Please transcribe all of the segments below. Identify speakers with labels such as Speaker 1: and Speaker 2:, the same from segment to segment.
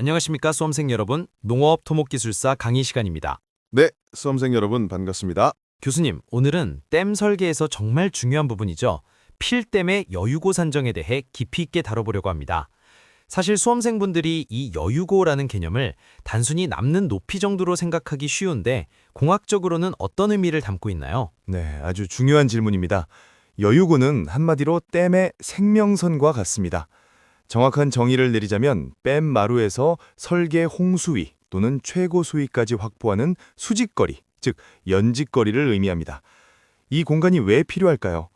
Speaker 1: 안녕하십니까 수험생 여러분, 농업 토목기술사 강의 시간입니다.
Speaker 2: 네, 수험생 여러분 반갑습니다.
Speaker 1: 교수님, 오늘은 댐 설계에서 정말 중요한 부분이죠. 필댐의 여유고 산정에 대해 깊이 있게 다뤄보려고 합니다. 사실 수험생분들이 이 여유고라는 개념을 단순히 남는 높이 정도로 생각하기 쉬운데 공학적으로는 어떤 의미를 담고 있나요?
Speaker 2: 네, 아주 중요한 질문입니다. 여유고는 한마디로 댐의 생명선과 같습니다. 정확한 정의를 내리자면 댐 마루에서 설계 홍수위 또는 최고 수위까지 확보하는 수직거리, 즉 연직거리를 의미합니다. 이 공간이 왜 필요할까요?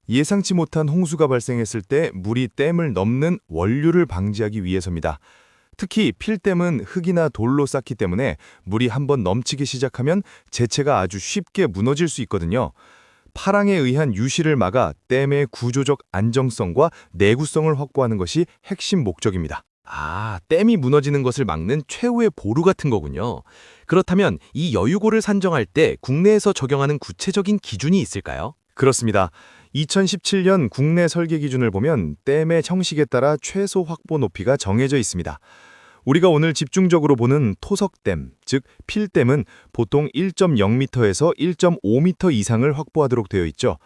Speaker 2: 예상치 못한 홍수가 발생했을 때 물이 댐을 넘는 원류를 방지하기 위해서입니다. 특히 필댐은 흙이나 돌로 쌓기 때문에 물이 한번 넘치기 시작하면 재체가 아주 쉽게 무너질 수 있거든요. 파랑에 의한 유실을 막아 댐의 구조적 안정성과 내구성을 확보하는 것이 핵심 목적입니다.
Speaker 1: 아, 댐이 무너지는 것을 막는 최후의 보루 같은 거군요. 그렇다면 이 여유고를 산정할 때 국내에서 적용하는 구체적인 기준이 있을까요?
Speaker 2: 그렇습니다. 2017년 국내 설계 기준을 보면 댐의 형식에 따라 최소 확보 높이가 정해져 있습니다. 우리가 오늘 집중적으로 보는 토석댐, 즉 필댐은 보통 1.0m에서 1.5m 이상을 확보하도록 되어 있죠.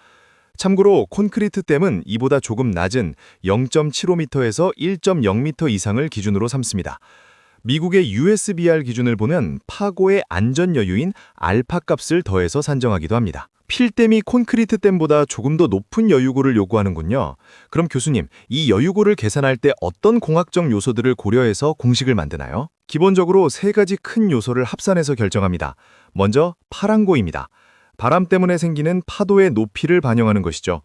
Speaker 2: 참고로 콘크리트 댐은 이보다 조금 낮은 0.75m에서 1.0m 이상을 기준으로 삼습니다. 미국의 USBR 기준을 보면 파고의 안전 여유인 알파 값을 더해서 산정하기도 합니다. 필댐이 콘크리트 댐보다 조금 더 높은 여유고를 요구하는군요. 그럼 교수님, 이 여유고를 계산할 때 어떤 공학적 요소들을 고려해서 공식을 만드나요? 기본적으로 세 가지 큰 요소를 합산해서 결정합니다. 먼저 파랑고입니다. 바람 때문에 생기는 파도의 높이를 반영하는 것이죠.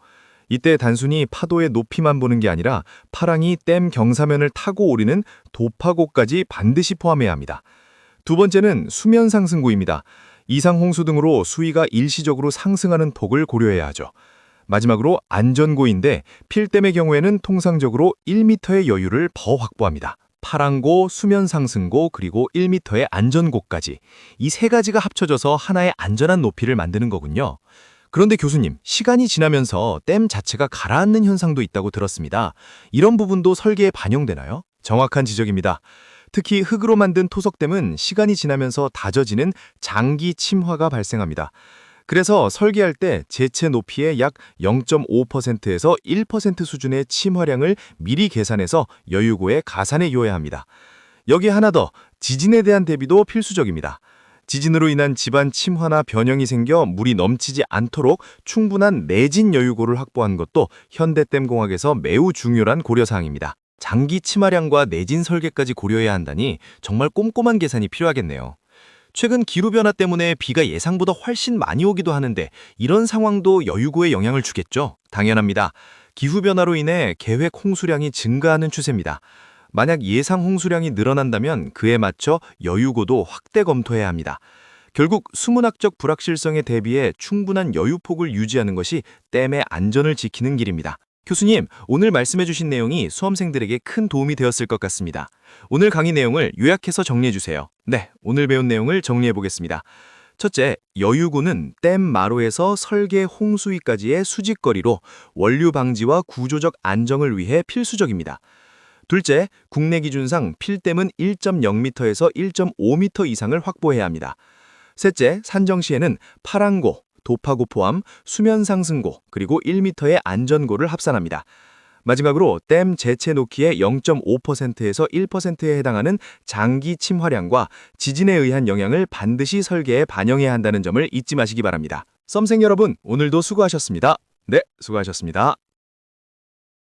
Speaker 2: 이때 단순히 파도의 높이만 보는 게 아니라 파랑이 댐 경사면을 타고 오르는 도파고까지 반드시 포함해야 합니다. 두 번째는 수면 상승고입니다. 이상 홍수 등으로 수위가 일시적으로 상승하는 폭을 고려해야 하죠. 마지막으로 안전고인데 필댐의 경우에는 통상적으로 1m의 여유를 더 확보합니다. 파랑고, 수면 상승고, 그리고 1m의 안전고까지 이 세 가지가 합쳐져서 하나의 안전한 높이를 만드는 거군요. 그런데 교수님, 시간이 지나면서 댐 자체가 가라앉는 현상도 있다고 들었습니다. 이런 부분도 설계에 반영되나요? 정확한 지적입니다. 특히 흙으로 만든 토석댐은 시간이 지나면서 다져지는 장기 침화가 발생합니다. 그래서 설계할 때 재체 높이의 약 0.5%에서 1% 수준의 침화량을 미리 계산해서 여유고에 가산해 요해야 합니다. 여기 하나 더, 지진에 대한 대비도 필수적입니다. 지진으로 인한 집안 침화나 변형이 생겨 물이 넘치지 않도록 충분한 내진 여유고를 확보하는 것도 현대댐 공학에서 매우 중요한 고려사항입니다. 장기 침하량과 내진 설계까지 고려해야 한다니 정말 꼼꼼한 계산이 필요하겠네요. 최근 기후변화 때문에 비가 예상보다 훨씬 많이 오기도 하는데 이런 상황도 여유고에 영향을 주겠죠? 당연합니다. 기후변화로 인해 계획 홍수량이 증가하는 추세입니다. 만약 예상 홍수량이 늘어난다면 그에 맞춰 여유고도 확대 검토해야 합니다. 결국 수문학적 불확실성에 대비해 충분한 여유폭을 유지하는 것이 댐의 안전을 지키는 길입니다. 교수님, 오늘 말씀해주신 내용이 수험생들에게 큰 도움이 되었을 것 같습니다. 오늘 강의 내용을 요약해서 정리해주세요. 네, 오늘 배운 내용을 정리해보겠습니다. 첫째, 여유고는 댐 마루에서 설계 홍수위까지의 수직거리로 원류 방지와 구조적 안정을 위해 필수적입니다. 둘째, 국내 기준상 필댐은 1.0m에서 1.5m 이상을 확보해야 합니다. 셋째, 산정 시에는 파랑고, 도파고 포함 수면 상승고, 그리고 1m의 안전고를 합산합니다. 마지막으로 댐 재체 놓기의 0.5%에서 1%에 해당하는 장기 침화량과 지진에 의한 영향을 반드시 설계에 반영해야 한다는 점을 잊지 마시기 바랍니다. 썸생 여러분, 오늘도 수고하셨습니다. 네, 수고하셨습니다.